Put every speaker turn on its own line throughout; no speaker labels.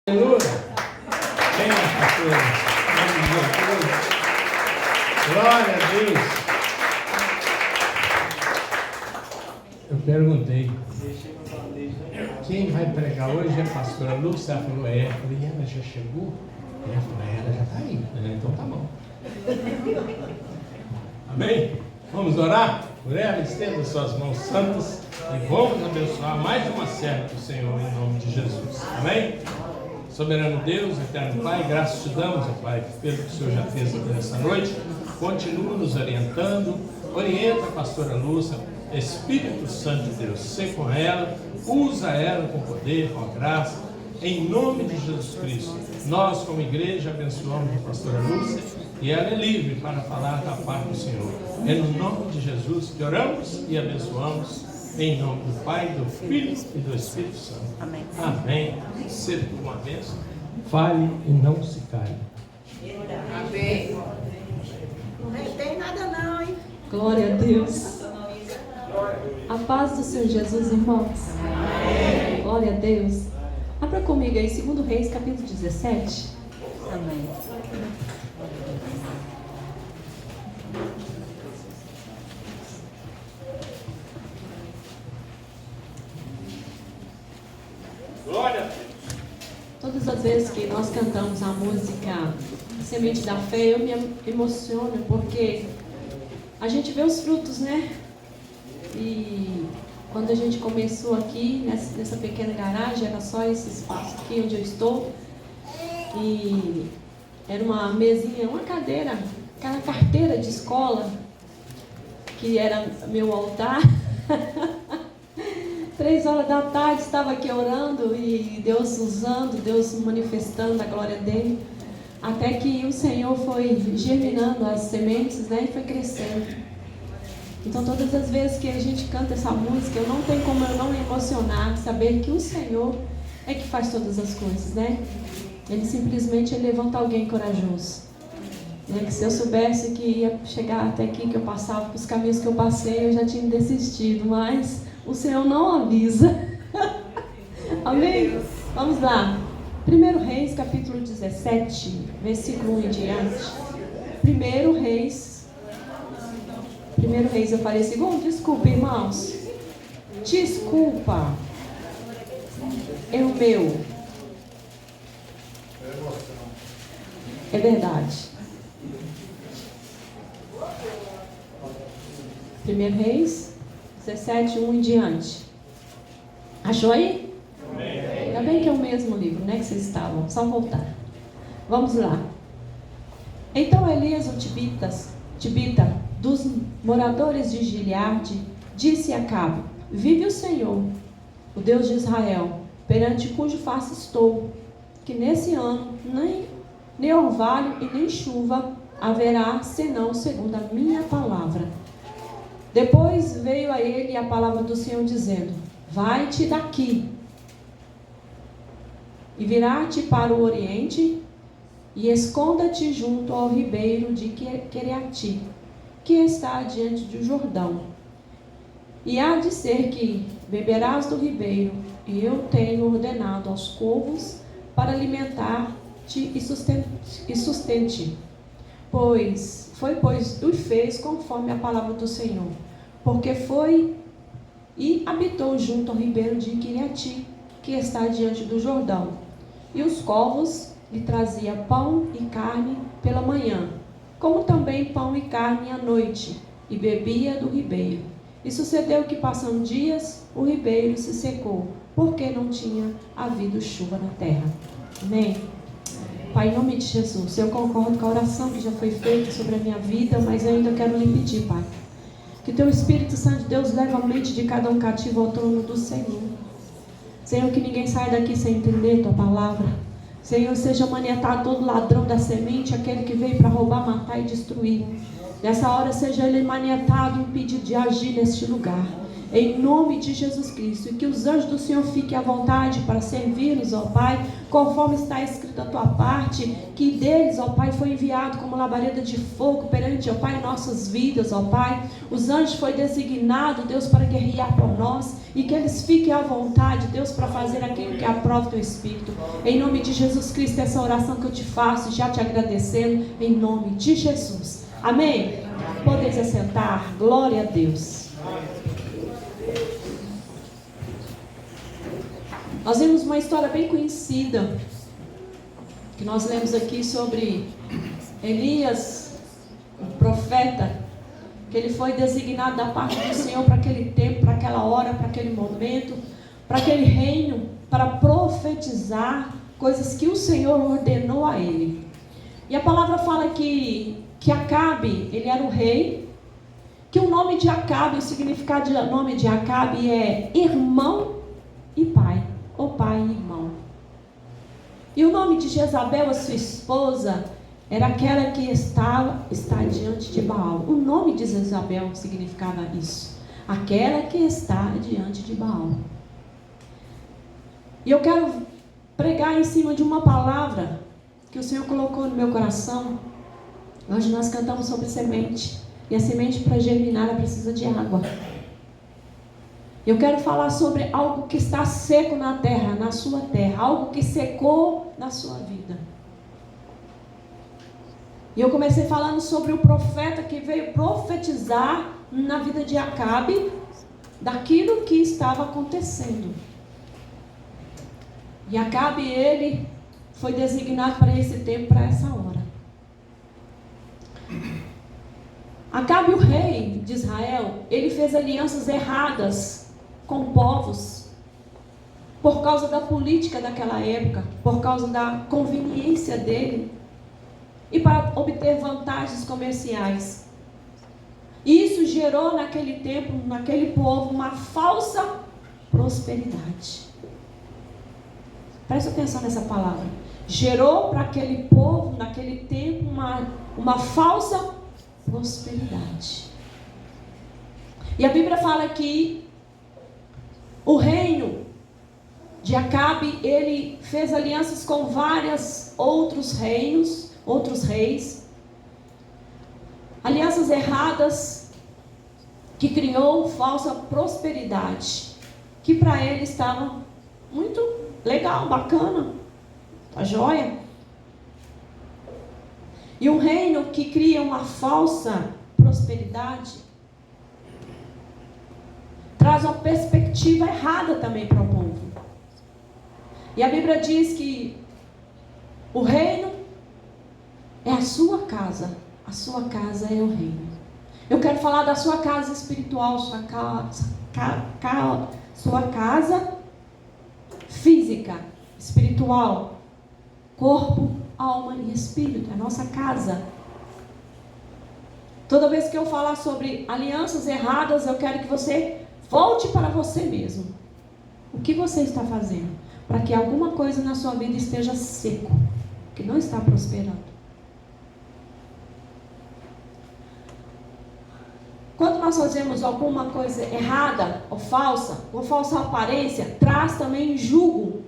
Aleluia! Venha, pastor. Glória a Deus! Eu perguntei, quem vai pregar hoje é a pastora Lúcia? Ela falou, é. Eu falei, ela já chegou? Ela falou, ela já está aí. Então tá bom. Amém? Vamos orar por ela? Estenda suas mãos santas e vamos abençoar mais uma serva do Senhor em nome de Jesus. Amém? Soberano Deus, eterno Pai, graças te damos, ó Pai, pelo que o Senhor já fez aqui nessa noite. Continua nos orientando, orienta a pastora Lúcia, Espírito Santo de Deus, sê com ela, usa ela com poder, com graça, em nome de Jesus Cristo. Nós, como igreja, abençoamos a pastora Lúcia e ela é livre para falar da parte do Senhor. É no nome de Jesus que oramos e abençoamos. Em nome do Pai, do Filho e do Espírito Santo. Amém. Amém. Seja uma bênção. Fale e não se cale.
Amém. Não retém nada não, hein?
Glória a Deus. A paz do Senhor Jesus, irmãos. Amém. Glória a Deus. Abra comigo aí, 2 Reis, capítulo 17. Amém.
Glória a Deus.
Todas as vezes que nós cantamos a música Semente da Fé, eu me emociono porque a gente vê os frutos, né? E quando a gente começou aqui, nessa pequena garagem, era só esse espaço aqui onde eu estou. E era uma mesinha, uma cadeira, aquela carteira de escola, que era meu altar. 3 horas da tarde estava aqui orando e Deus usando, Deus manifestando a glória dele, até que o Senhor foi germinando as sementes, né, e foi crescendo. Então todas as vezes que a gente canta essa música, eu não tenho como eu não me emocionar, saber que o Senhor é que faz todas as coisas, né? Ele simplesmente levanta alguém corajoso, né? Que se eu soubesse que ia chegar até aqui, que eu passava pelos caminhos que eu passei, eu já tinha desistido, mas o Senhor não avisa. Amém? Vamos lá. 1 Reis, capítulo 17, versículo 1 em diante. 1 Reis, eu falei segundo? Desculpa, irmãos. Desculpa. É o meu. É verdade. 1 Reis 17, 1 em diante. Achou aí? Ainda bem que é o mesmo livro, né, que vocês estavam. Só voltar. Vamos lá. Então Elias, o tibita, dos moradores de Gileade, disse a Acabe: vive o Senhor, o Deus de Israel, perante cujo face estou, que nesse ano nem orvalho e nem chuva haverá, senão segundo a minha palavra. Depois veio a ele a palavra do Senhor dizendo: vai-te daqui e virá-te para o oriente e esconda-te junto ao ribeiro de Quereati, que está diante do Jordão. E há de ser que beberás do ribeiro, e eu tenho ordenado aos corvos para alimentar-te e sustente. Pois o fez conforme a palavra do Senhor, porque foi e habitou junto ao ribeiro de Quereati, que está diante do Jordão. E os corvos lhe trazia pão e carne pela manhã, como também pão e carne à noite, e bebia do ribeiro. E sucedeu que, passando dias, o ribeiro se secou, porque não tinha havido chuva na terra. Amém? Pai, em nome de Jesus, eu concordo com a oração que já foi feita sobre a minha vida, mas eu ainda quero lhe pedir, Pai, que teu Espírito Santo de Deus leve a mente de cada um cativo ao trono do Senhor. Senhor, que ninguém saia daqui sem entender tua palavra. Senhor, seja maniatado todo ladrão da semente, aquele que veio para roubar, matar e destruir. Nessa hora seja ele maniatado, impedido de agir neste lugar. em nome de Jesus Cristo, e que os anjos do Senhor fiquem à vontade para servi-los, ó Pai, conforme está escrito a tua parte, que deles, ó Pai, foi enviado como labareda de fogo perante, ó Pai, nossas vidas, ó Pai. Os anjos foi designado, Deus, para guerrear por nós, e que eles fiquem à vontade, Deus, para fazer aquilo que aprova o teu Espírito. Em nome de Jesus Cristo, essa oração que eu te faço, já te agradecendo, em nome de Jesus. Amém? Podeis assentar. Glória a Deus. Nós vimos uma história bem conhecida, que nós lemos aqui sobre Elias, o profeta, que ele foi designado da parte do Senhor para aquele tempo, para aquela hora, para aquele momento, para aquele reino, para profetizar coisas que o Senhor ordenou a ele. E a palavra fala que Acabe, ele era o rei, que o nome de Acabe, o significado do nome de Acabe é irmão e pai, ou pai e irmão. E o nome de Jezabel, a sua esposa, era aquela que está diante de Baal. O nome de Jezabel significava isso, aquela que está diante de Baal. E eu quero pregar em cima de uma palavra que o Senhor colocou no meu coração. Hoje nós cantamos sobre semente, e a semente, para germinar, ela precisa de água. Eu quero falar sobre algo que está seco na terra, na sua terra, algo que secou na sua vida. E eu comecei falando sobre o profeta que veio profetizar na vida de Acabe, daquilo que estava acontecendo. E Acabe, ele foi designado para esse tempo, para essa hora. Acabe, o rei de Israel, ele fez alianças erradas com povos, por causa da política daquela época, por causa da conveniência dele, e para obter vantagens comerciais. E isso gerou naquele tempo, naquele povo, uma falsa prosperidade. Presta atenção nessa palavra. Gerou para aquele povo, naquele tempo, uma falsa prosperidade. E a Bíblia fala que o reino de Acabe, ele fez alianças com vários outros reinos, outros reis, alianças erradas, que criou falsa prosperidade, que para ele estava muito legal, bacana, a joia. E um reino que cria uma falsa prosperidade traz uma perspectiva errada também para o povo. E a Bíblia diz que o reino é a sua casa é o reino. Eu quero falar da sua casa espiritual, sua casa física, espiritual, corpo, alma e espírito, é a nossa casa. Toda vez que eu falar sobre alianças erradas, eu quero que você volte para você mesmo. O que você está fazendo para que alguma coisa na sua vida esteja seco, que não está prosperando? Quando nós fazemos alguma coisa errada ou falsa aparência, traz também julgo,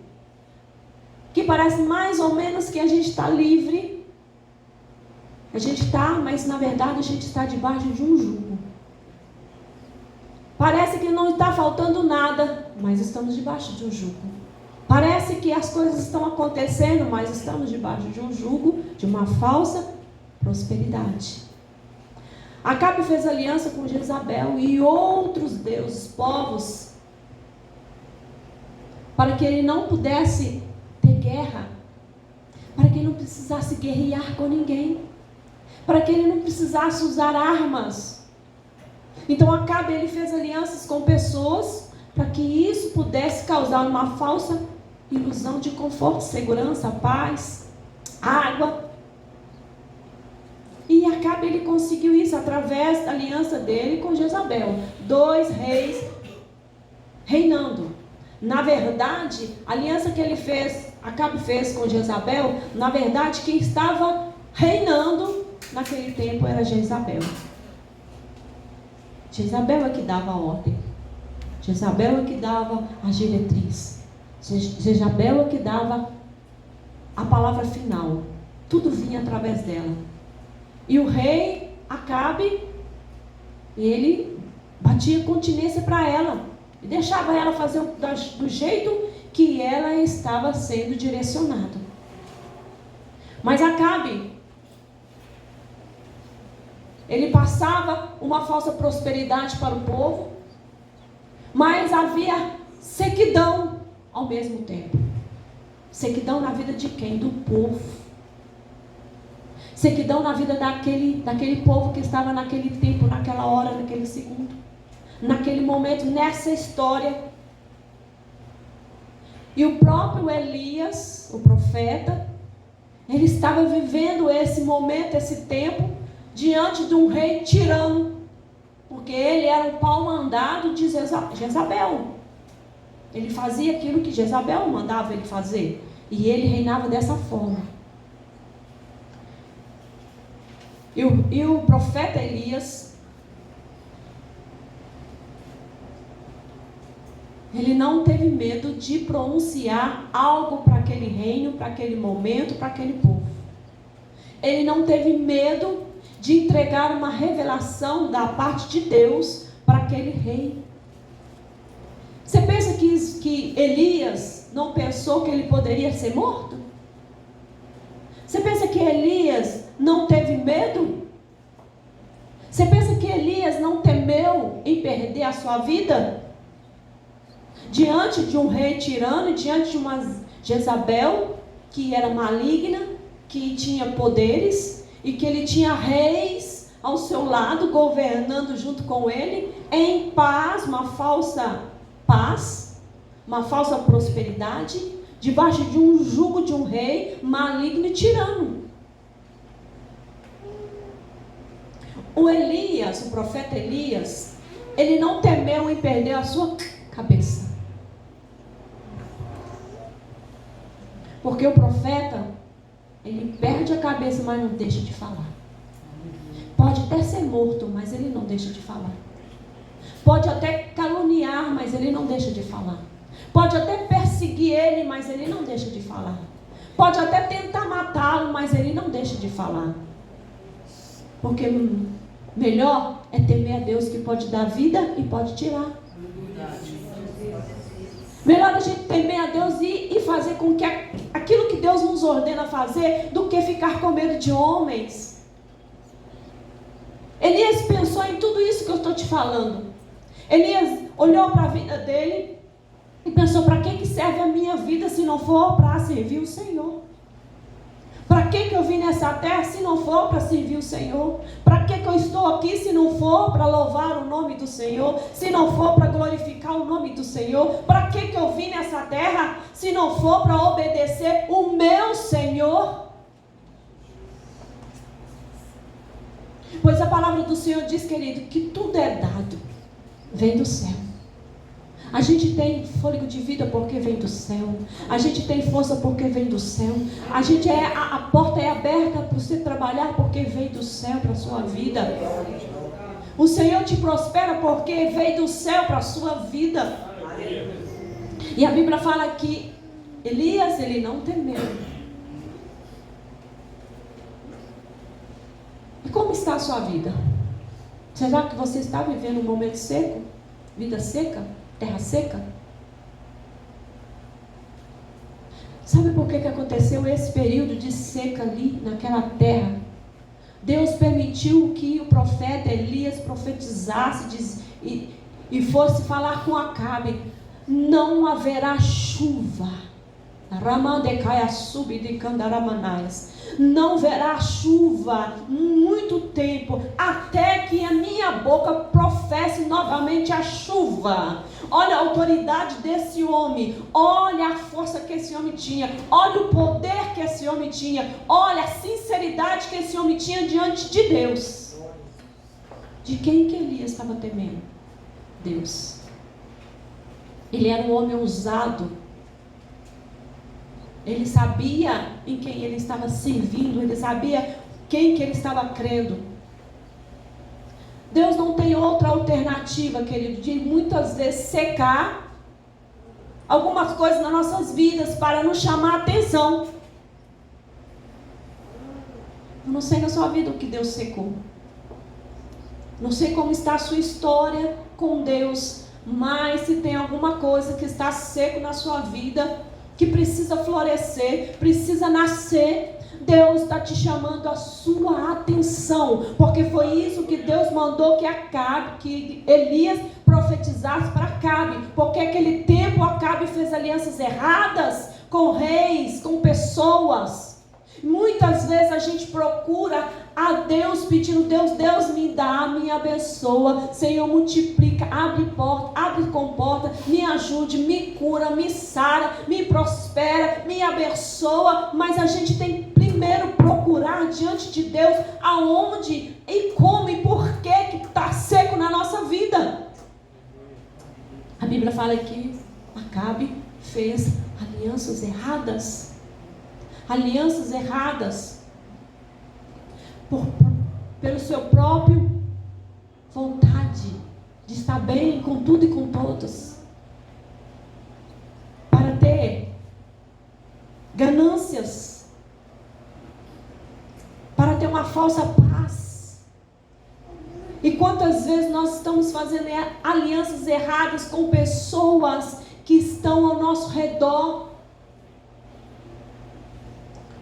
que parece mais ou menos que a gente está livre. A gente está, mas na verdade a gente está debaixo de um jugo. Parece que não está faltando nada, mas estamos debaixo de um jugo. Parece que as coisas estão acontecendo, mas estamos debaixo de um jugo, de uma falsa prosperidade. Acabe fez aliança com Jezabel e outros deuses, povos, para que ele não pudesse ter guerra, para que ele não precisasse guerrear com ninguém, para que ele não precisasse usar armas. Então Acabe, ele fez alianças com pessoas para que isso pudesse causar uma falsa ilusão de conforto, segurança, paz, água. E Acabe, ele conseguiu isso através da aliança dele com Jezabel. 2 reis reinando. Na verdade, a aliança que ele fez, Acabe fez com Jezabel, na verdade, quem estava reinando naquele tempo era Jezabel. Jezabel é que dava a ordem. Jezabel é que dava a diretriz. Jezabel é que dava a palavra final. Tudo vinha através dela. E o rei Acabe, ele batia continência para ela. E deixava ela fazer do jeito que ela estava sendo direcionada. Mas Acabe, ele passava uma falsa prosperidade para o povo, mas havia sequidão ao mesmo tempo. Sequidão na vida de quem? Do povo. Sequidão na vida daquele povo que estava naquele tempo, naquela hora, naquele segundo, naquele momento, nessa história. E o próprio Elias, o profeta, ele estava vivendo esse momento, esse tempo, diante de um rei tirano, porque ele era o pau mandado de Jezabel. Ele fazia aquilo que Jezabel mandava ele fazer, e ele reinava dessa forma. E o profeta Elias, ele não teve medo de pronunciar algo para aquele reino, para aquele momento, para aquele povo. Ele não teve medo de entregar uma revelação da parte de Deus para aquele rei. Você pensa que Elias não pensou que ele poderia ser morto? Você pensa que Elias não teve medo? Você pensa que Elias não temeu em perder a sua vida? Diante de um rei tirano, diante de uma Jezabel que era maligna, que tinha poderes e que ele tinha reis ao seu lado, governando junto com ele, em paz, uma falsa paz, uma falsa prosperidade, debaixo de um jugo de um rei maligno e tirano. O Elias, o profeta Elias, ele não temeu em perder a sua cabeça. Porque o profeta, ele perde a cabeça, mas não deixa de falar. Pode até ser morto, mas ele não deixa de falar. Pode até caluniar, mas ele não deixa de falar. Pode até perseguir ele, mas ele não deixa de falar. Pode até tentar matá-lo, mas ele não deixa de falar. Porque melhor é temer a Deus, que pode dar vida e pode tirar. Melhor a gente temer a Deus e fazer com que aquilo que Deus nos ordena fazer, do que ficar com medo de homens. Elias pensou em tudo isso que eu estou te falando. Elias olhou para a vida dele e pensou: para que serve a minha vida se não for para servir o Senhor? Para que eu vim nessa terra se não for para servir o Senhor? Para que eu estou aqui se não for para louvar o nome do Senhor? Se não for para glorificar o nome do Senhor? Para que eu vim nessa terra se não for para obedecer o meu Senhor? Pois a palavra do Senhor diz, querido, que tudo é dado, vem do céu. A gente tem fôlego de vida porque vem do céu. A gente tem força porque vem do céu. A porta é aberta para você trabalhar porque vem do céu para a sua vida. O Senhor te prospera porque veio do céu para a sua vida. E a Bíblia fala que Elias, ele não temeu. E como está a sua vida? Será que você está vivendo um momento seco? Vida seca? Terra seca? Sabe por que aconteceu esse período de seca ali naquela terra? Deus permitiu que o profeta Elias profetizasse e fosse falar com Acabe: não haverá chuva. Não haverá chuva muito tempo, até que a minha boca professe novamente a chuva. Olha a autoridade desse homem, olha a força que esse homem tinha, olha o poder que esse homem tinha, olha a sinceridade que esse homem tinha diante de Deus. De quem que Elias estava temendo? Deus. Ele era um homem ousado. Ele sabia em quem ele estava servindo, ele sabia quem que ele estava crendo. Deus não tem outra alternativa, querido, de muitas vezes secar algumas coisas nas nossas vidas para nos chamar a atenção. Eu não sei na sua vida o que Deus secou. Não sei como está a sua história com Deus, mas se tem alguma coisa que está seco na sua vida, que precisa florescer, precisa nascer, Deus está te chamando a sua atenção, porque foi isso que Deus mandou que Elias profetizasse para Acabe, porque naquele tempo Acabe fez alianças erradas com reis, com pessoas. Muitas vezes a gente procura a Deus pedindo, Deus me dá, me abençoa, Senhor multiplica, abre porta, abre comporta, me ajude, me cura, me sara, me prospera, me abençoa, mas a gente tem que primeiro procurar diante de Deus aonde e como e por que está seco na nossa vida. A Bíblia fala que Acabe fez alianças erradas. Alianças erradas pelo seu próprio vontade de estar bem com tudo e com todos, para ter ganâncias, para ter uma falsa paz. E quantas vezes nós estamos fazendo alianças erradas com pessoas que estão ao nosso redor?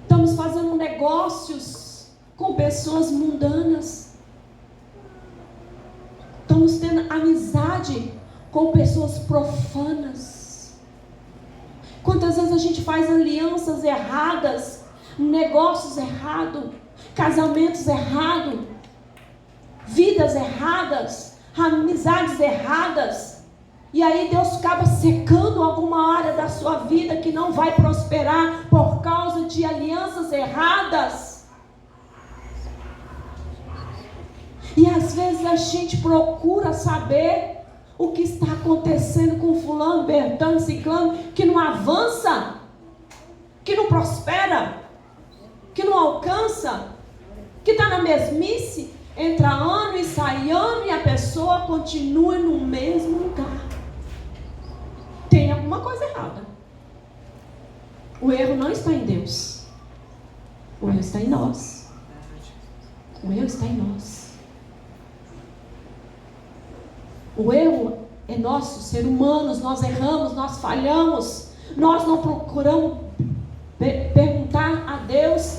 Estamos fazendo negócios com pessoas mundanas. Estamos tendo amizade com pessoas profanas. Quantas vezes a gente faz alianças erradas, negócios errados, casamentos errados, vidas erradas, amizades erradas. E aí Deus acaba secando alguma área da sua vida que não vai prosperar por causa de alianças erradas. E às vezes a gente procura saber o que está acontecendo com fulano, bertano, ciclano, que não avança, que não prospera, que não alcança, que está na mesmice, entra ano e sai ano e a pessoa continua no mesmo lugar. Tem alguma coisa errada. O erro não está em Deus. O erro está em nós. O erro está em nós. O erro é nosso, ser humanos. Nós erramos, nós falhamos. Nós não procuramos perguntar a Deus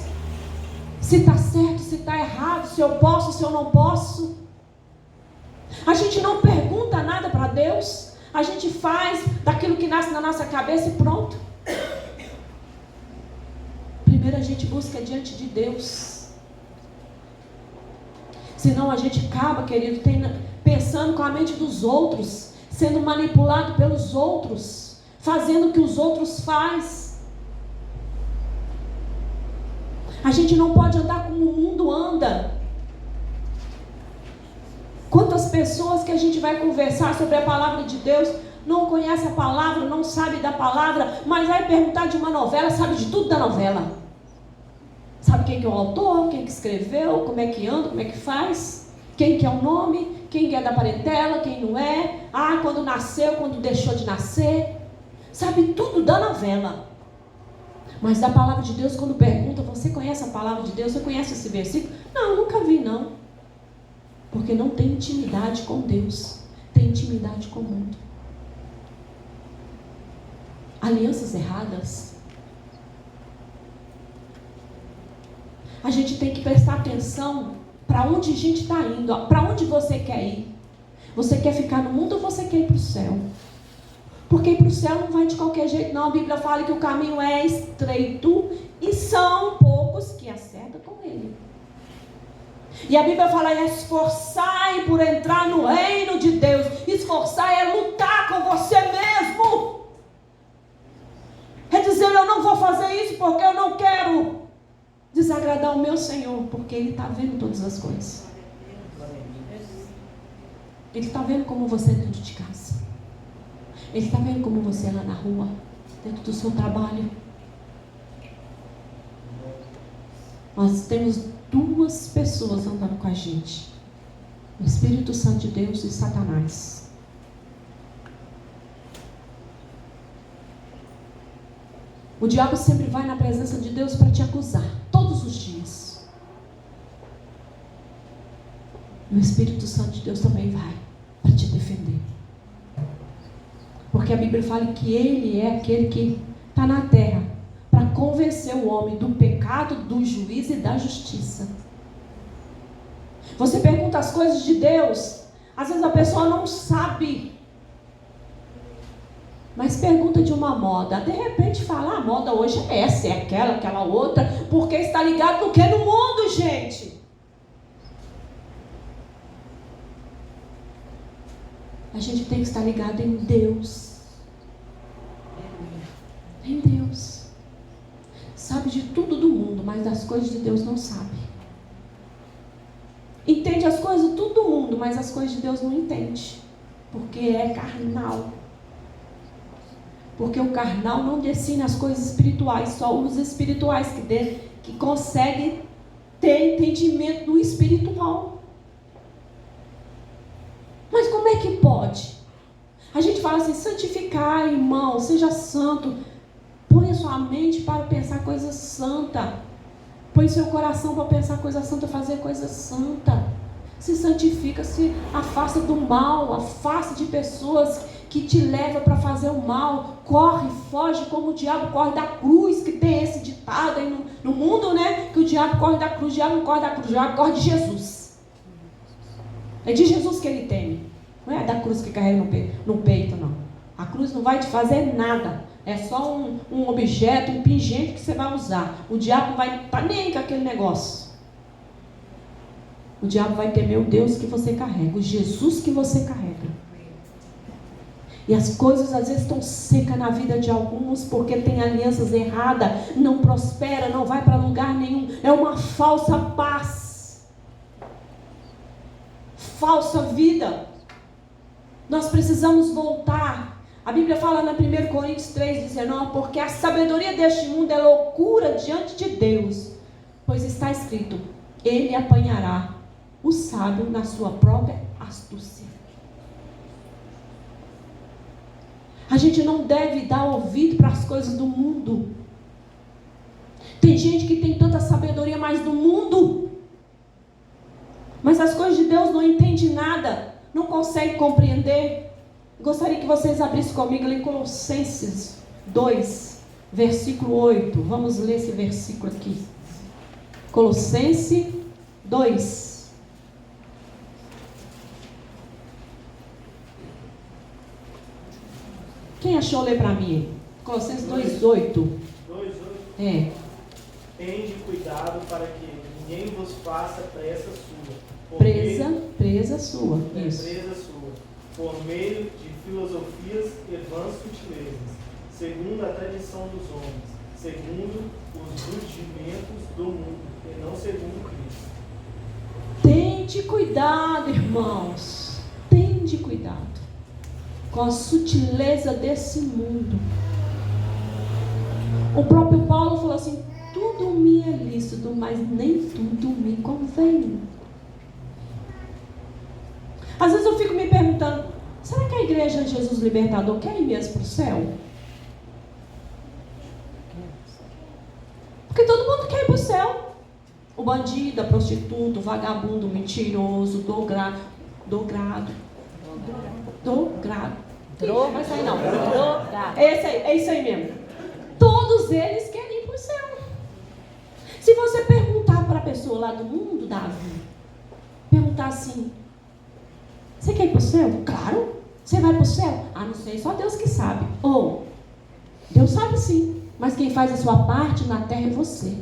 se está certo, se está errado, se eu posso, se eu não posso. A gente não pergunta nada para Deus. A gente faz daquilo que nasce na nossa cabeça e pronto. Primeiro a gente busca diante de Deus. Senão a gente acaba, querido, pensando com a mente dos outros, sendo manipulado pelos outros, fazendo o que os outros fazem. A gente não pode andar como o mundo anda. Quantas pessoas que a gente vai conversar sobre a palavra de Deus, não conhece a palavra, não sabe da palavra, mas vai perguntar de uma novela, sabe de tudo da novela. Sabe quem que é o autor, quem que escreveu, como é que anda, como é que faz, quem que é o nome, quem que é da parentela, quem não é, quando nasceu, quando deixou de nascer. Sabe tudo da novela. Mas da palavra de Deus, quando pergunta, você conhece a palavra de Deus? Você conhece esse versículo? Não, nunca vi não. Porque não tem intimidade com Deus, tem intimidade com o mundo. Alianças erradas. A gente tem que prestar atenção para onde a gente está indo, para onde você quer ir. Você quer ficar no mundo ou você quer ir para o céu? Porque ir para o céu não vai de qualquer jeito não. A Bíblia fala que o caminho é estreito e são poucos que acertam com ele. E a Bíblia fala, esforçai por entrar no reino de Deus. Esforçar é lutar com você mesmo. É dizer, eu não vou fazer isso porque eu não quero desagradar o meu Senhor, porque Ele está vendo todas as coisas. Ele está vendo como você é dentro de casa. Ele está vendo como você é lá na rua, dentro do seu trabalho. Nós temos duas pessoas andando com a gente. O Espírito Santo de Deus e Satanás. O diabo sempre vai na presença de Deus para te acusar, todos os dias. E o Espírito Santo de Deus também vai para te defender. Porque a Bíblia fala que Ele é aquele que está na terra para convencer o homem do pecado, do juízo e da justiça. Você pergunta as coisas de Deus, às vezes a pessoa não sabe, mas pergunta de uma moda, de repente fala, a moda hoje é essa, é aquela outra, porque está ligado no que? No mundo, gente. A gente tem que estar ligado em Deus. Em Deus. Sabe de tudo do mundo, mas das coisas de Deus não sabe. Entende as coisas de todo mundo, mas as coisas de Deus não entende. Porque é carnal. Porque o carnal não destina as coisas espirituais, só os espirituais que conseguem ter entendimento do espiritual. Mas como é que pode? A gente fala assim, santificar, irmão, seja santo. Põe a sua mente para pensar coisa santa. Põe seu coração para pensar coisa santa, fazer coisa santa. Se santifica, se afasta do mal, afasta de pessoas que te levam para fazer o mal. Corre, foge como o diabo corre da cruz, que tem esse ditado aí no mundo, né? Que o diabo corre da cruz, o diabo não corre da cruz, o diabo corre de Jesus. É de Jesus que ele teme. Não é da cruz que carrega no peito, não. A cruz não vai te fazer nada. É só um objeto, um pingente que você vai usar. O diabo não vai estar nem com aquele negócio. O diabo vai temer o Deus que você carrega, o Jesus que você carrega. E as coisas às vezes estão secas na vida de alguns, porque tem alianças erradas, não prospera, não vai para lugar nenhum. É uma falsa paz. Falsa vida. Nós precisamos voltar. A Bíblia fala na 1 Coríntios 3,19, porque a sabedoria deste mundo é loucura diante de Deus, pois está escrito, ele apanhará o sábio na sua própria astúcia. A gente não deve dar ouvido para as coisas do mundo. Tem gente que tem tanta sabedoria mais do mundo, mas as coisas de Deus não entende nada, não consegue compreender. Gostaria que vocês abrissem comigo ali Colossenses 2, versículo 8. Vamos ler esse versículo aqui. Colossenses 2. Quem achou, ler para mim? Colossenses 2, 8.
2, 8.
É.
Tende cuidado para que ninguém vos faça presa sua.
Presa sua. Isso.
Presa sua. Por meio de filosofias e vãs sutilezas, segundo a tradição dos homens, segundo os rudimentos do mundo, e não segundo Cristo.
Tende cuidado, irmãos. Tende cuidado com a sutileza desse mundo. O próprio Paulo falou assim, tudo me é lícito, mas nem tudo me convém. Às vezes eu fico me perguntando, será que a igreja de Jesus Libertador quer ir mesmo para o céu? Porque todo mundo quer ir para o céu. O bandido, a prostituta, o vagabundo, o mentiroso, drogado. Vai sair não. Drogado. É isso aí mesmo. Todos eles querem ir para o céu. Se você perguntar para a pessoa lá do mundo, Davi, perguntar assim, você quer ir para o céu? Claro. Você vai para o céu? Ah, não sei, só Deus que sabe. Ou, Deus sabe sim, mas quem faz a sua parte na terra é você.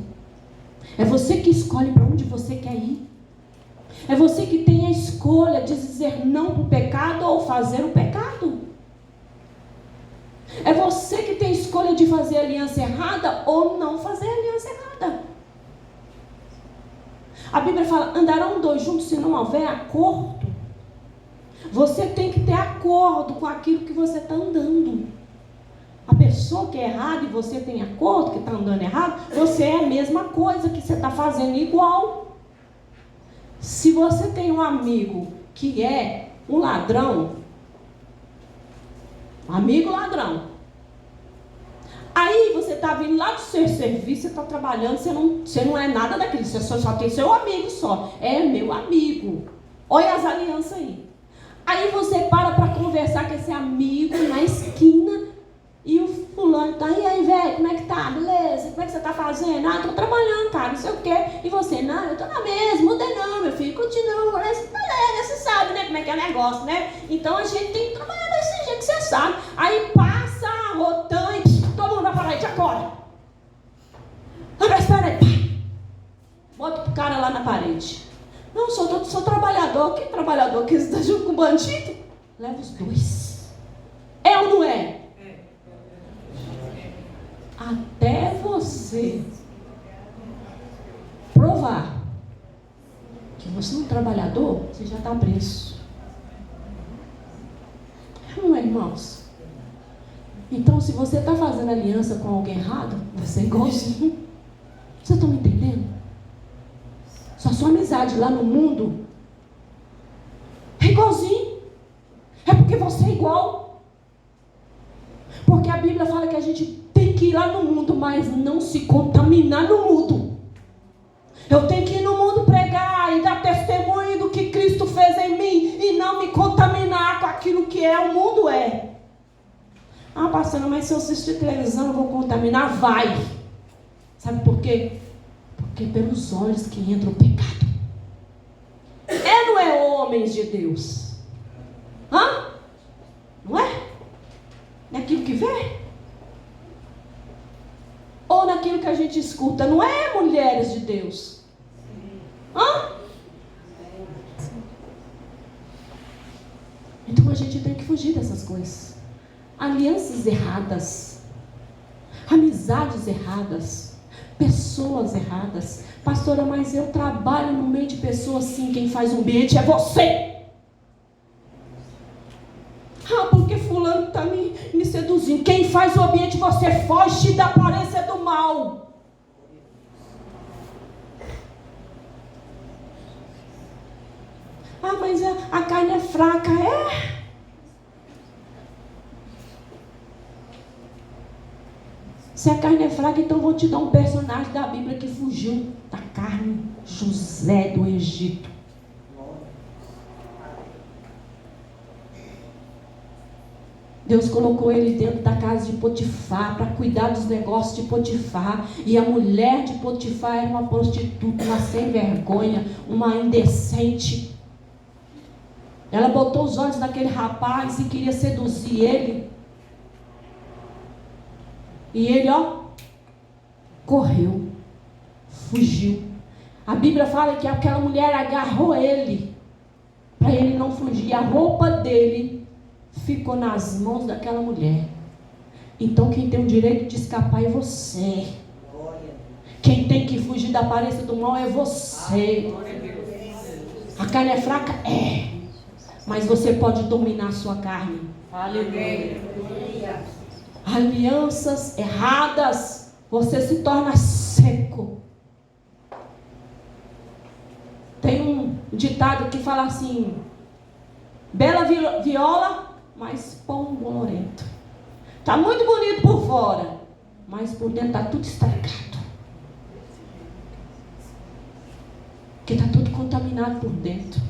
É você que escolhe para onde você quer ir. É você que tem a escolha de dizer não para o pecado ou fazer o pecado. É você que tem a escolha de fazer a aliança errada ou não fazer a aliança errada. A Bíblia fala, andarão dois juntos se não houver acordo. Você tem que ter acordo com aquilo que você está andando. A pessoa que é errada e você tem acordo, que está andando errado, você é a mesma coisa que você está fazendo igual. Se você tem um amigo que é um ladrão, amigo ladrão. Aí você está vindo lá do seu serviço, você está trabalhando, você não é nada daquilo, você só tem seu amigo só. É meu amigo. Olha as alianças aí. Aí você para conversar com esse amigo na esquina e o fulano tá, e aí, velho, como é que tá? Beleza? Como é que você tá fazendo? Ah, tô trabalhando, cara, não sei o quê. E você? Não, eu tô na mesma, mudei não, meu filho, continua. Beleza, você sabe, né, como é que é o negócio, né? Então a gente tem que trabalhar desse jeito que você sabe. Aí passa a rotão e todo mundo vai falar, te acorda. Agora espera aí. Bota o cara lá na parede. Não, sou trabalhador. Que trabalhador? Que está junto com o bandido? Leva os dois. É ou não é? Até você provar que você é um trabalhador, você já está preso. Não é, irmãos? Então, se você está fazendo aliança com alguém errado, você é igualzinho. Vocês estão me entendendo? Sua amizade lá no mundo é igualzinho. É porque você é igual. Porque a Bíblia fala que a gente tem que ir lá no mundo, mas não se contaminar no mundo. Eu tenho que ir no mundo pregar e dar testemunho do que Cristo fez em mim e não me contaminar com aquilo que o mundo é. Ah, pastor, mas se eu assistir televisão eu vou contaminar? Vai. Sabe por quê? Porque pelos olhos que entra o pecado. Não é homens de Deus? Hã? Não é? Naquilo que vê? Ou naquilo que a gente escuta? Não é mulheres de Deus? Hã? Então a gente tem que fugir dessas coisas. Alianças erradas, amizades erradas, pessoas erradas. Pastora, mas eu trabalho no meio de pessoas assim, quem faz o ambiente é você. Ah, porque fulano está me seduzindo. Quem faz o ambiente, você foge da aparência do mal. Ah, mas a carne é fraca. Se a carne é fraca, então eu vou te dar um personagem da Bíblia que fugiu da carne. José do Egito. Deus colocou ele dentro da casa de Potifar para cuidar dos negócios de Potifar. E a mulher de Potifar era uma prostituta, uma sem vergonha, uma indecente. Ela botou os olhos naquele rapaz e queria seduzir ele. E ele, correu, fugiu. A Bíblia fala que aquela mulher agarrou ele, para ele não fugir. A roupa dele ficou nas mãos daquela mulher. Então quem tem o direito de escapar é você. Quem tem que fugir da aparência do mal é você. A carne é fraca? Mas você pode dominar a sua carne. Aleluia. Alianças erradas, você se torna seco. Tem um ditado que fala assim: bela viola, mas pão bolorento. Está muito bonito por fora, mas por dentro está tudo estragado. Porque está tudo contaminado por dentro.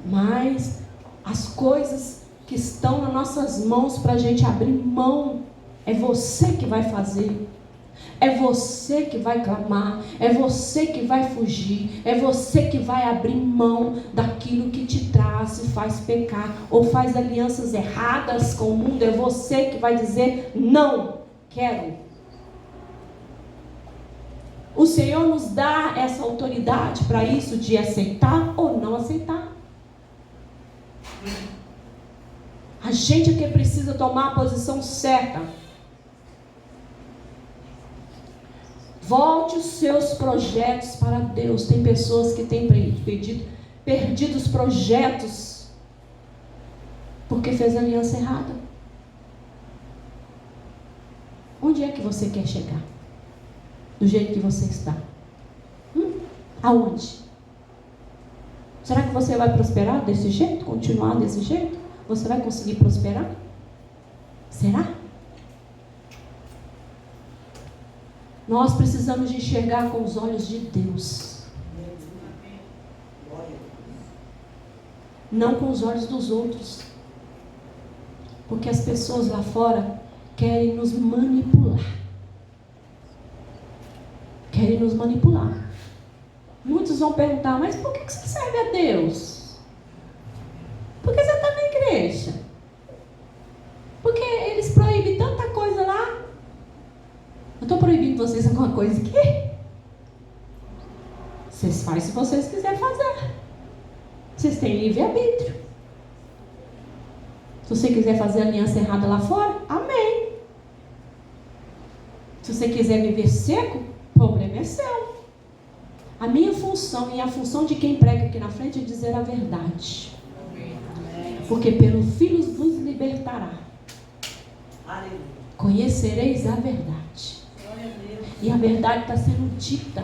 Mas as coisas que estão nas nossas mãos para a gente abrir mão, é você que vai fazer. É você que vai clamar, é você que vai fugir, é você que vai abrir mão daquilo que te traz e faz pecar, ou faz alianças erradas com o mundo. É você que vai dizer: não quero. O Senhor nos dá essa autoridade para isso, de aceitar ou não aceitar. A gente é que precisa tomar a posição certa. Volte os seus projetos para Deus. Tem pessoas que têm perdido os projetos porque fez a aliança errada. Onde é que você quer chegar? Do jeito que você está? Aonde? Será que você vai prosperar desse jeito? Continuar desse jeito? Você vai conseguir prosperar? Será? Nós precisamos de enxergar com os olhos de Deus. Não com os olhos dos outros. Porque as pessoas lá fora querem nos manipular. Querem nos manipular. Muitos vão perguntar, mas por que você serve a Deus? Por que você está na igreja? Porque eles proíbem tanta coisa lá. Eu estou proibindo vocês alguma coisa aqui? Vocês fazem se vocês quiserem fazer. Vocês têm livre-arbítrio. Se você quiser fazer aliança errada lá fora, amém. Se você quiser viver seco, o problema é seu. A minha função e a função de quem prega aqui na frente é dizer a verdade. Porque pelo Filho vos libertará. Conhecereis a verdade. E a verdade está sendo dita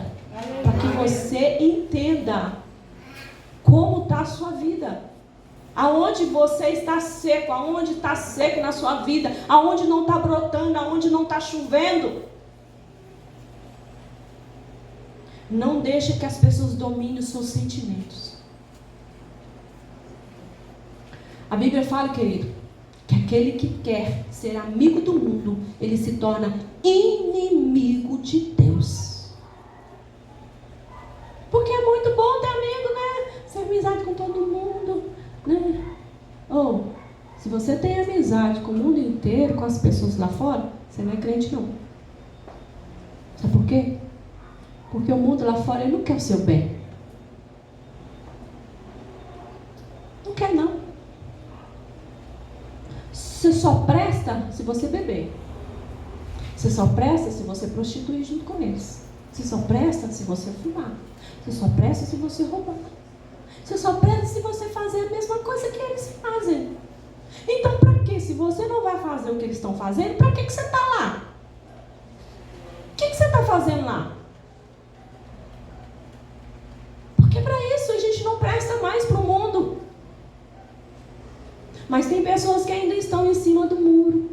para que você entenda como está a sua vida. Aonde você está seco, aonde está seco na sua vida, aonde não está brotando, aonde não está chovendo. Não deixe que as pessoas dominem os seus sentimentos. A Bíblia fala, querido, que aquele que quer ser amigo do mundo, ele se torna inimigo de Deus. Porque é muito bom ter amigo, né? Ser amizade com todo mundo, né? Ou, se você tem amizade com o mundo inteiro, com as pessoas lá fora, você não é crente não. Sabe por quê? Porque o mundo lá fora, ele não quer o seu bem. Não quer não. Você só presta se você beber. Você só presta se você prostituir junto com eles. Você só presta se você fumar. Você só presta se você roubar. Você só presta se você fazer a mesma coisa que eles fazem. Então, para que? Se você não vai fazer o que eles estão fazendo, para que você está lá? O que você está fazendo lá? Porque para isso a gente não presta mais para o mundo. Mas tem pessoas que ainda estão em cima do muro.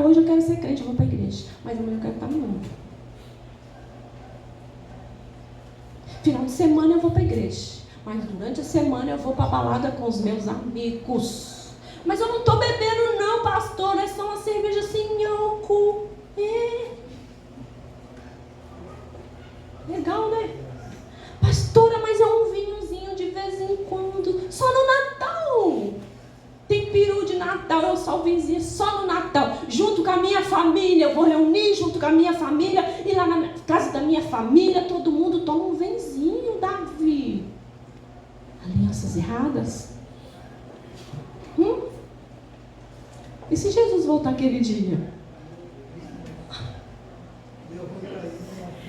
Hoje eu quero ser crente, eu vou para a igreja. Mas amanhã eu quero estar no mundo. Final de semana eu vou para a igreja. Mas durante a semana eu vou para a balada com os meus amigos. Mas eu não estou bebendo não, pastor. É só uma cerveja sem álcool. Legal, né? Pastora, mas é um vinhozinho de vez em quando. Só no Natal. Tem peru de Natal, eu só o vinhozinho só no Natal. Junto com a minha família, eu vou reunir junto com a minha família. E lá na casa da minha família, todo mundo toma um vinhozinho, Davi. Alianças erradas? E se Jesus voltar aquele dia?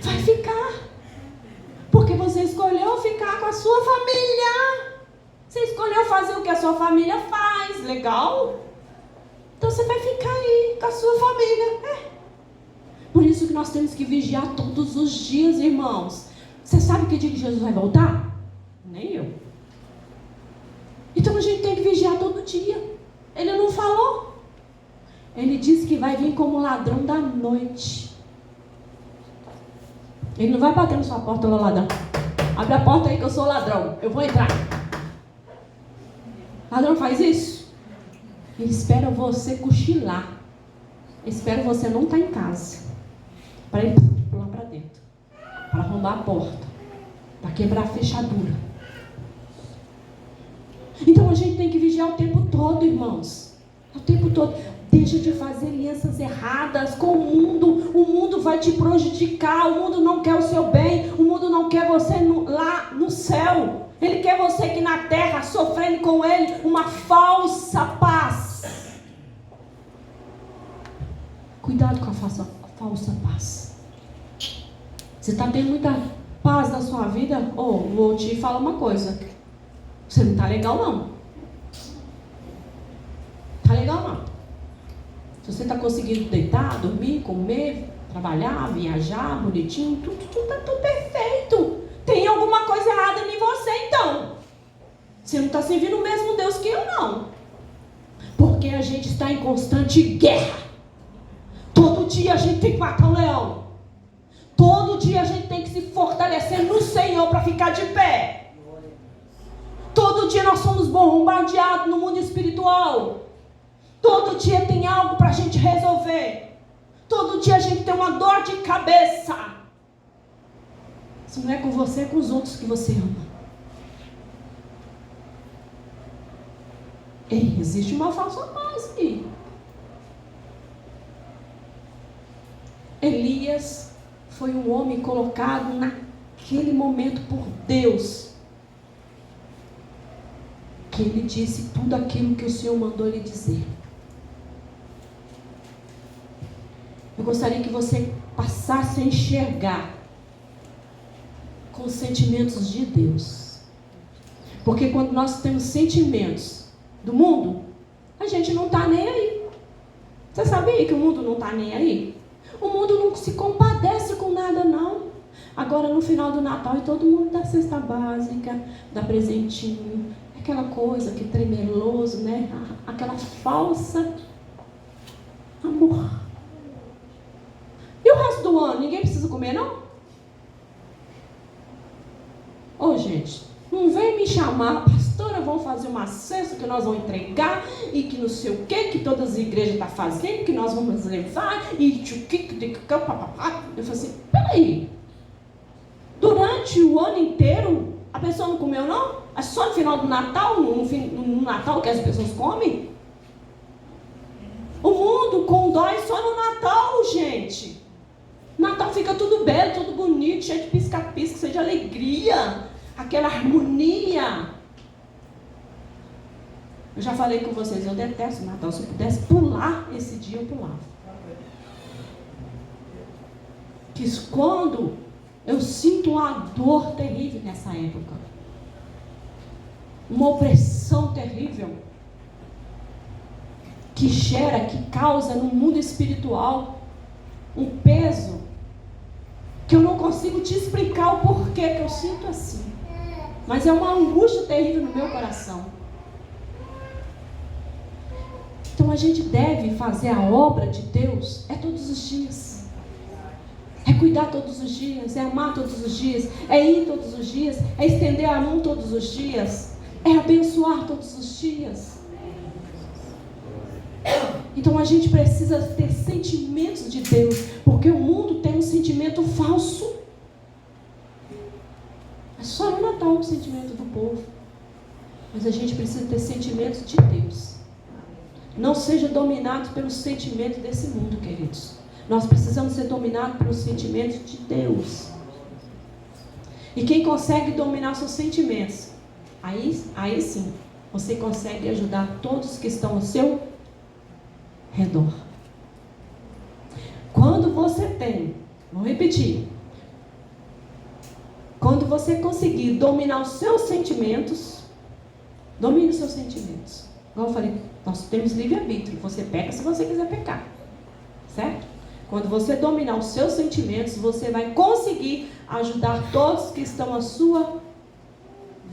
Vai ficar. Porque você escolheu ficar com a sua família. Você escolheu fazer o que a sua família faz. Legal? Então você vai ficar aí com a sua família. Por isso que nós temos que vigiar todos os dias, irmãos. Você sabe que dia que Jesus vai voltar? Nem eu. Então a gente tem que vigiar todo dia. Ele não falou. Ele disse que vai vir como ladrão da noite. Ele não vai bater na sua porta, ladrão. Abre a porta aí que eu sou ladrão. Eu vou entrar. Ladrão faz isso? Ele espera você cochilar. Ele espera você não estar em casa. Para ele pular para dentro. Para arrombar a porta. Para quebrar a fechadura. Então a gente tem que vigiar o tempo todo, irmãos. O tempo todo. Deixa de fazer alianças erradas com o mundo. O mundo vai te prejudicar. O mundo não quer o seu bem. O mundo não quer você lá no céu. Ele quer você aqui na terra, sofrendo com ele uma falsa paz. Cuidado com a falsa paz. Você está tendo muita paz na sua vida? Vou te falar uma coisa. Você não está legal não. Está legal não. Se você está conseguindo deitar, dormir, comer, trabalhar, viajar, bonitinho, tudo está tudo perfeito. Tem alguma coisa errada em você Você não está servindo o mesmo Deus que eu, não. Porque a gente está em constante guerra. Todo dia a gente tem que matar um leão. Todo dia a gente tem que se fortalecer no Senhor para ficar de pé. Todo dia nós somos bombardeados no mundo espiritual. Todo dia tem algo para a gente resolver. Todo dia a gente tem uma dor de cabeça. Se não é com você, é com os outros que você ama. Ei, existe uma falsa paz aí. Elias foi um homem colocado naquele momento por Deus, que ele disse tudo aquilo que o Senhor mandou ele dizer. Eu gostaria que você passasse a enxergar com os sentimentos de Deus. Porque quando nós temos sentimentos do mundo, a gente não está nem aí. Você sabia que o mundo não está nem aí? O mundo não se compadece com nada, não. Agora, no final do Natal, e todo mundo dá cesta básica, dá presentinho, aquela coisa que tremeloso, né? Aquela falsa amor. E o resto do ano, ninguém precisa comer, não? Ô, gente, não vem me chamar, pastora, vamos fazer uma cesta que nós vamos entregar, e que não sei o que todas as igrejas estão fazendo, que nós vamos levar, e papapá. Eu falei assim, peraí, durante o ano inteiro, a pessoa não comeu, não? É só no final do Natal, no Natal que as pessoas comem? O mundo condói só no Natal, gente. Natal fica tudo belo, tudo bonito, cheio de pisca-pisca, cheio de alegria, aquela harmonia. Eu já falei com vocês, eu detesto o Natal. Se eu pudesse pular esse dia, eu pulava. Que quando eu sinto uma dor terrível nessa época, uma opressão terrível, que gera, que causa no mundo espiritual um peso que eu não consigo te explicar o porquê que eu sinto assim. Mas é uma angústia terrível no meu coração. Então a gente deve fazer a obra de Deus todos os dias. É cuidar todos os dias, é amar todos os dias, é ir todos os dias, é estender a mão todos os dias, é abençoar todos os dias. Então a gente precisa ter sentimentos de Deus, porque o mundo tem um sentimento falso. É só no Natal o sentimento do povo. Mas a gente precisa ter sentimentos de Deus. Não seja dominado pelos sentimentos desse mundo, queridos. Nós precisamos ser dominados pelos sentimentos de Deus. E quem consegue dominar seus sentimentos, aí sim, você consegue ajudar todos que estão ao seu redor. Quando você tem, vou repetir, quando você conseguir dominar os seus sentimentos, domine os seus sentimentos. Igual eu falei, nós temos livre-arbítrio, você peca se você quiser pecar, certo? Quando você dominar os seus sentimentos, você vai conseguir ajudar todos que estão à sua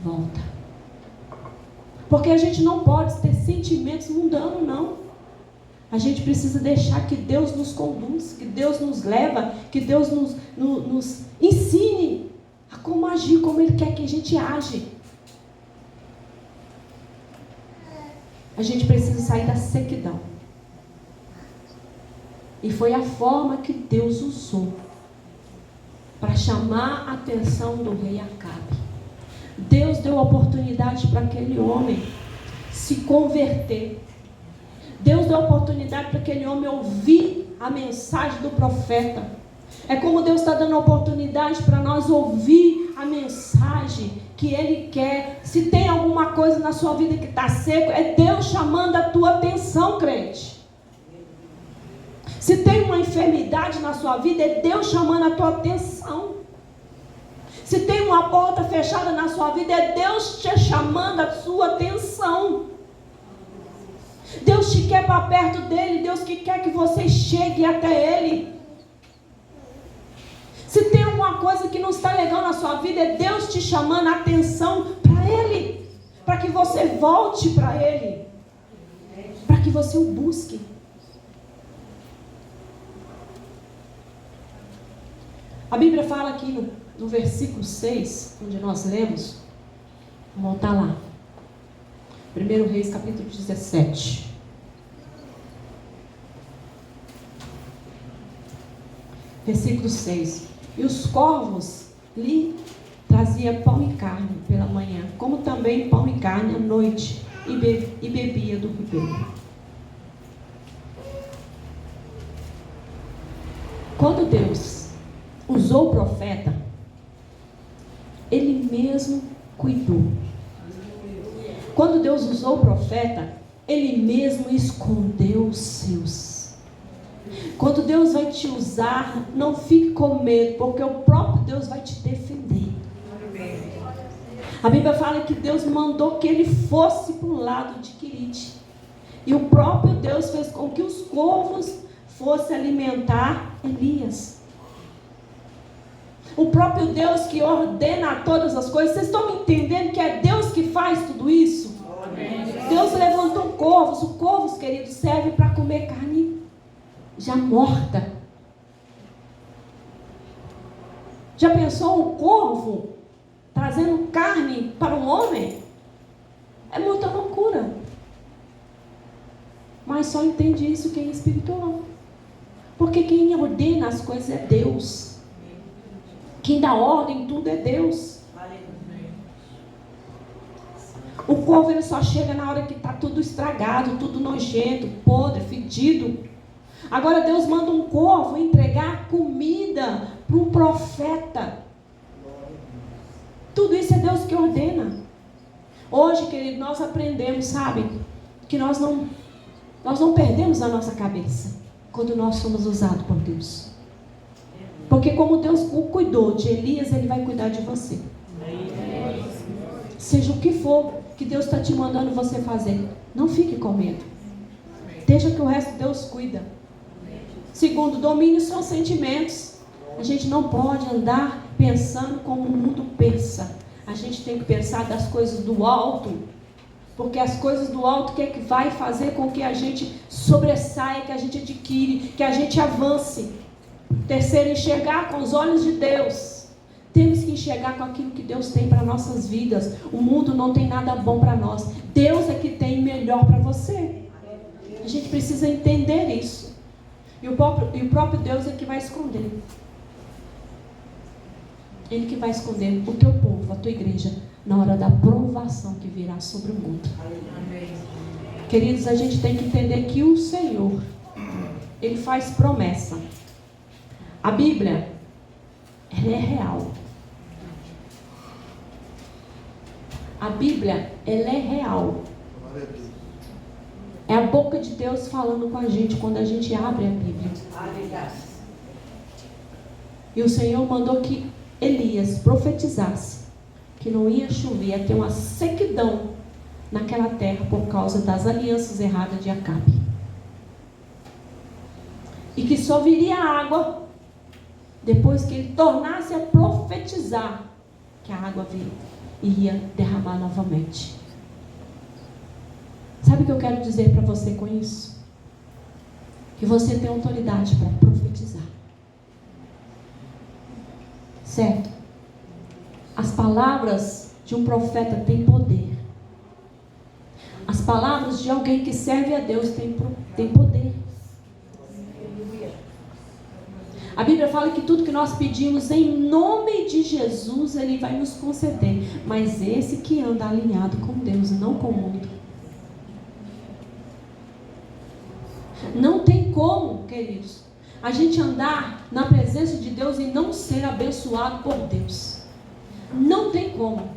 volta. Porque a gente não pode ter sentimentos mundanos, não. A gente precisa deixar que Deus nos conduz, que Deus nos leva, que Deus nos ensine a como agir, como Ele quer que a gente age. A gente precisa sair da sequidão. E foi a forma que Deus usou para chamar a atenção do rei Acabe. Deus deu oportunidade para aquele homem se converter. Deus deu oportunidade para aquele homem ouvir a mensagem do profeta. É como Deus está dando oportunidade para nós ouvir a mensagem que Ele quer. Se tem alguma coisa na sua vida que está seco, é Deus chamando a tua atenção, crente. Se tem uma enfermidade na sua vida, é Deus chamando a tua atenção. Se tem uma porta fechada na sua vida, é Deus te chamando a sua atenção. Deus te quer para perto dEle, Deus que quer que você chegue até Ele. Se tem alguma coisa que não está legal na sua vida, é Deus te chamando a atenção para Ele. para que você volte para Ele, para que você o busque. A Bíblia fala aqui no versículo 6, onde nós lemos, vamos voltar lá. 1 Reis, capítulo 17. Versículo 6. E os corvos lhe traziam pão e carne pela manhã, como também pão e carne à noite, e bebia do ribeiro. Quando Deus usou o profeta, Ele mesmo cuidou. Quando Deus usou o profeta, Ele mesmo escondeu os seus. Quando Deus vai te usar, não fique com medo, porque o próprio Deus vai te defender. A Bíblia fala que Deus mandou que ele fosse para o lado de Querite. E o próprio Deus fez com que os corvos fossem alimentar Elias. O próprio Deus que ordena todas as coisas. Vocês estão me entendendo que é Deus que faz tudo isso? Deus levantou corvos. Os corvos, queridos, servem para comer carne já morta. Já pensou um corvo trazendo carne para um homem? É muita loucura. Mas só entende isso quem é espiritual. Porque quem ordena as coisas é Deus. Quem dá ordem em tudo é Deus. O corvo ele só chega na hora que está tudo estragado, tudo nojento, podre, fedido. Agora Deus manda um corvo entregar comida para um profeta. Tudo isso é Deus que ordena. Hoje, querido, nós aprendemos, sabe, que nós não perdemos a nossa cabeça quando nós somos usados por Deus. Porque como Deus cuidou de Elias, Ele vai cuidar de você. Seja o que for que Deus está te mandando você fazer, não fique com medo. Deixa que o resto Deus cuida. Segundo, domínio são sentimentos. A gente não pode andar pensando como o mundo pensa. A gente tem que pensar das coisas do alto. Porque as coisas do alto que é que vai fazer com que a gente sobressaia, que a gente adquire, que a gente avance. Terceiro, enxergar com os olhos de Deus. Temos que enxergar com aquilo que Deus tem para nossas vidas. O mundo não tem nada bom para nós. Deus é que tem melhor para você. A gente precisa entender isso. E o próprio Deus é que vai esconder. Ele que vai esconder o teu povo, a tua igreja, na hora da provação que virá sobre o mundo. Amém. Queridos, a gente tem que entender que o Senhor, Ele faz promessa. A Bíblia, ela é real. A Bíblia, ela é real. É a boca de Deus falando com a gente quando a gente abre a Bíblia. E o Senhor mandou que Elias profetizasse que não ia chover, ia ter uma sequidão naquela terra por causa das alianças erradas de Acabe. E que só viria água depois que ele tornasse a profetizar que a água iria derramar novamente. Sabe o que eu quero dizer para você com isso? Que você tem autoridade para profetizar. Certo? As palavras de um profeta têm poder. As palavras de alguém que serve a Deus têm poder. A Bíblia fala que tudo que nós pedimos em nome de Jesus, Ele vai nos conceder. Mas esse que anda alinhado com Deus e não com o mundo. Não tem como, queridos, a gente andar na presença de Deus e não ser abençoado por Deus. Não tem como.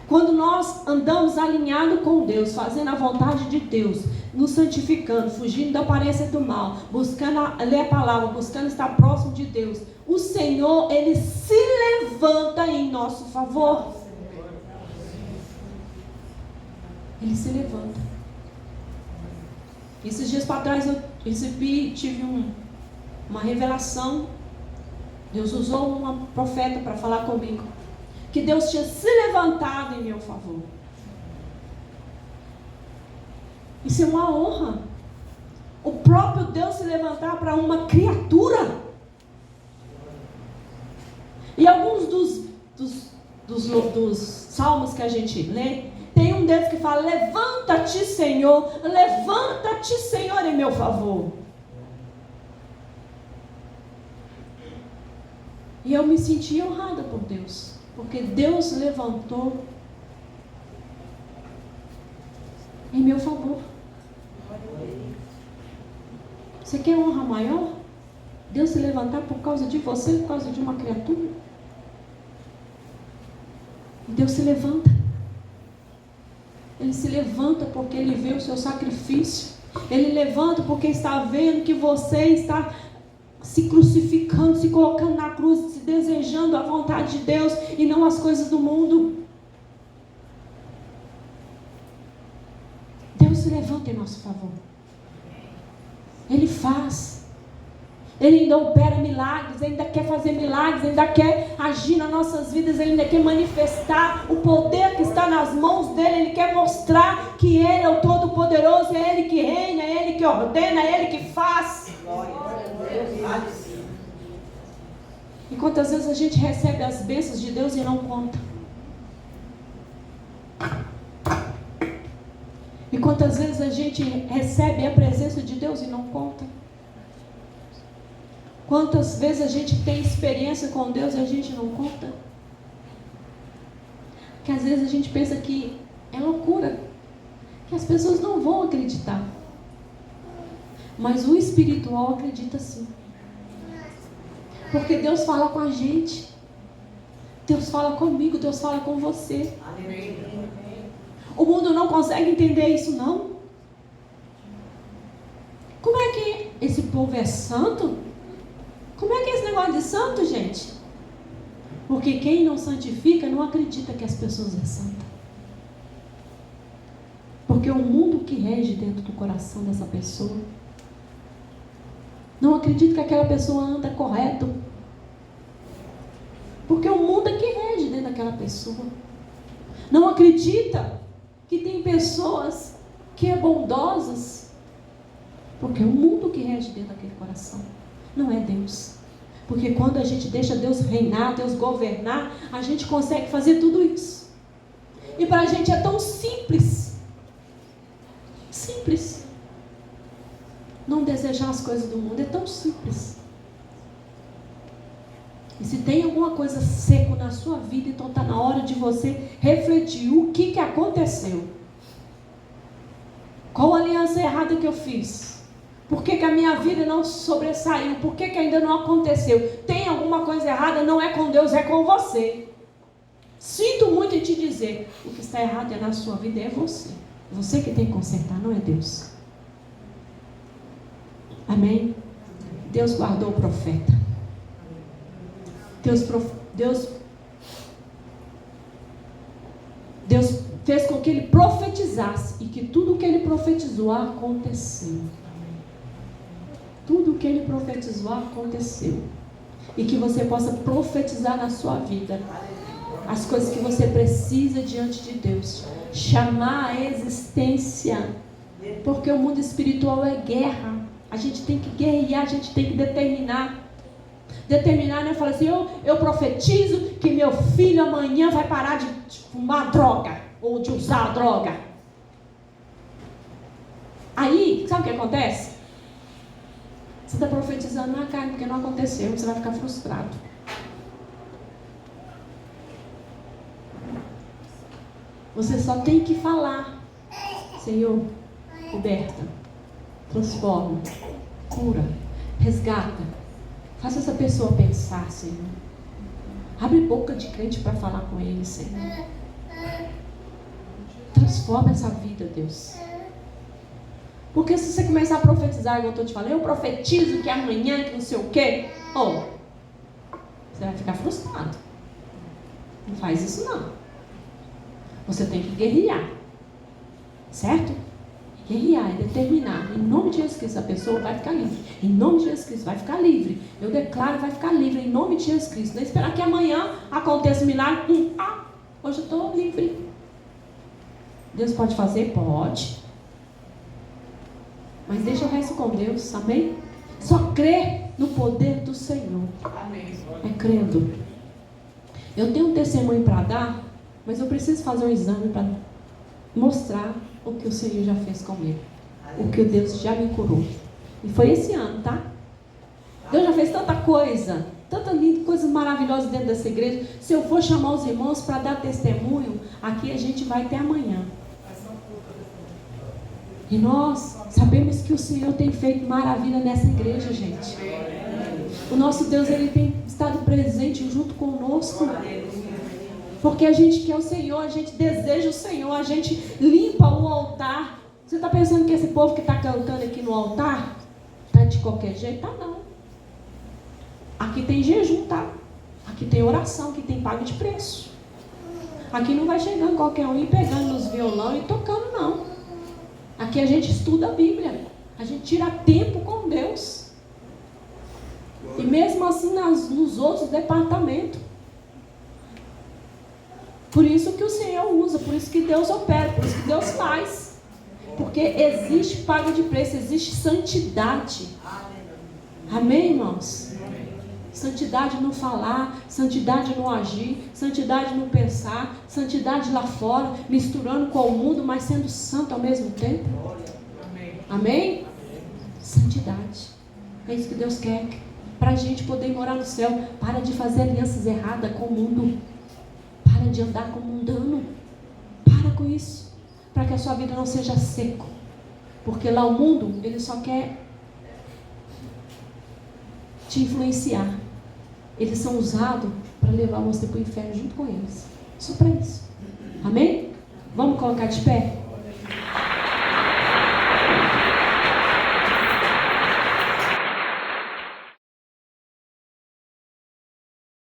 Quando nós andamos alinhados com Deus, fazendo a vontade de Deus, nos santificando, fugindo da aparência do mal, buscando ler a palavra, buscando estar próximo de Deus, o Senhor, Ele se levanta em nosso favor. Ele se levanta. Esses dias para trás eu tive uma revelação. Deus usou uma profeta para falar comigo. que Deus tinha se levantado em meu favor. Isso é uma honra. O próprio Deus se levantar para uma criatura. E alguns dos salmos que a gente lê, tem um deles que fala: levanta-te, Senhor, em meu favor. E eu me senti honrada por Deus, porque Deus levantou em meu favor. Você quer honra maior? Deus se levantar por causa de você, por causa de uma criatura? Deus se levanta. Ele se levanta porque Ele vê o seu sacrifício. Ele levanta porque está vendo que você está se crucificando, se colocando na cruz, se desejando a vontade de Deus e não as coisas do mundo. Deus se levanta em nosso favor. Ele faz. Ele ainda opera milagres, ele ainda quer fazer milagres, ainda quer agir nas nossas vidas, ele ainda quer manifestar o poder que está nas mãos dele, ele quer mostrar que ele é o Todo-Poderoso, é ele que reina, é ele que ordena, é ele que faz. E quantas vezes a gente recebe as bênçãos de Deus e não conta? E quantas vezes a gente recebe a presença de Deus e não conta? Quantas vezes a gente tem experiência com Deus e a gente não conta? Porque às vezes a gente pensa que é loucura, que as pessoas não vão acreditar. Mas o espiritual acredita sim. Porque Deus fala com a gente. Deus fala comigo, Deus fala com você. O mundo não consegue entender isso, não. Como é que esse povo é santo? Como é que é esse negócio de santo, gente? Porque quem não santifica não acredita que as pessoas são santas. Porque o mundo que rege dentro do coração dessa pessoa não acredita que aquela pessoa anda correto. Porque o mundo é que rege dentro daquela pessoa. Não acredita que tem pessoas que é bondosas. Porque é o mundo que rege dentro daquele coração. Não é Deus. Porque quando a gente deixa Deus reinar, Deus governar, a gente consegue fazer tudo isso. E para a gente é tão simples. Simples. Não desejar as coisas do mundo é tão simples. E se tem alguma coisa seca na sua vida, então está na hora de você refletir o que aconteceu. Qual aliança errada que eu fiz? Por que a minha vida não sobressaiu? Por que ainda não aconteceu? Tem alguma coisa errada? Não é com Deus, é com você. Sinto muito em te dizer, o que está errado na sua vida é você. Você que tem que consertar, não é Deus. Amém? Deus guardou o profeta. Deus fez com que ele profetizasse e que tudo o que ele profetizou aconteceu. Tudo o que ele profetizou aconteceu. E que você possa profetizar na sua vida as coisas que você precisa diante de Deus. Chamar a existência. Porque o mundo espiritual é guerra. A gente tem que guerrear, a gente tem que determinar. Determinar, né? Fala assim, eu profetizo que meu filho amanhã vai parar de fumar droga. Ou de usar droga. Aí, sabe o que acontece? Você está profetizando na carne porque não aconteceu. Você vai ficar frustrado. Você só tem que falar. Senhor, liberta, transforma, cura, resgata. Faça essa pessoa pensar, Senhor. Abre boca de crente para falar com ele, Senhor. Transforma essa vida, Deus. Porque se você começar a profetizar, igual eu estou te falando, eu profetizo que amanhã, que não sei o quê, você vai ficar frustrado. Não faz isso não. Você tem que guerrear. Certo? Guerrear é determinar. Em nome de Jesus Cristo, a pessoa vai ficar livre. Em nome de Jesus Cristo, vai ficar livre. Eu declaro, vai ficar livre. Em nome de Jesus Cristo. Não é esperar que amanhã aconteça um milagre. Hoje eu estou livre. Deus pode fazer? Pode. Mas deixa o resto com Deus. Amém? Só crê no poder do Senhor. É crendo. Eu tenho um testemunho para dar, mas eu preciso fazer um exame para mostrar o que o Senhor já fez comigo. O que Deus já me curou. E foi esse ano, tá? Deus já fez tanta coisa, tanta coisas maravilhosas dentro dessa igreja. Se eu for chamar os irmãos para dar testemunho, aqui a gente vai até amanhã. E nós sabemos que o Senhor tem feito maravilha nessa igreja, gente. O nosso Deus, Ele tem estado presente junto conosco. Porque a gente quer o Senhor, a gente deseja o Senhor, a gente limpa o altar. Você está pensando que esse povo que está cantando aqui no altar está de qualquer jeito? Tá não. Aqui tem jejum, tá? Aqui tem oração, aqui tem pago de preço. Aqui não vai chegando qualquer um e pegando nos violão e tocando, não. Aqui a gente estuda a Bíblia. A gente tira tempo com Deus. E mesmo assim nos outros departamentos. Por isso que o Senhor usa, por isso que Deus opera, por isso que Deus faz. Porque existe pago de preço, existe santidade. Amém, irmãos? Santidade no falar, santidade no agir, santidade no pensar, santidade lá fora, misturando com o mundo, mas sendo santo ao mesmo tempo. Amém? Santidade. É isso que Deus quer. Para a gente poder morar no céu. Para de fazer alianças erradas com o mundo. Para de andar como mundano. Para com isso. Para que a sua vida não seja seco. Porque lá o mundo, ele só quer te influenciar. Eles são usados para levar você para o inferno junto com eles. Só para isso. Amém? Vamos colocar de pé?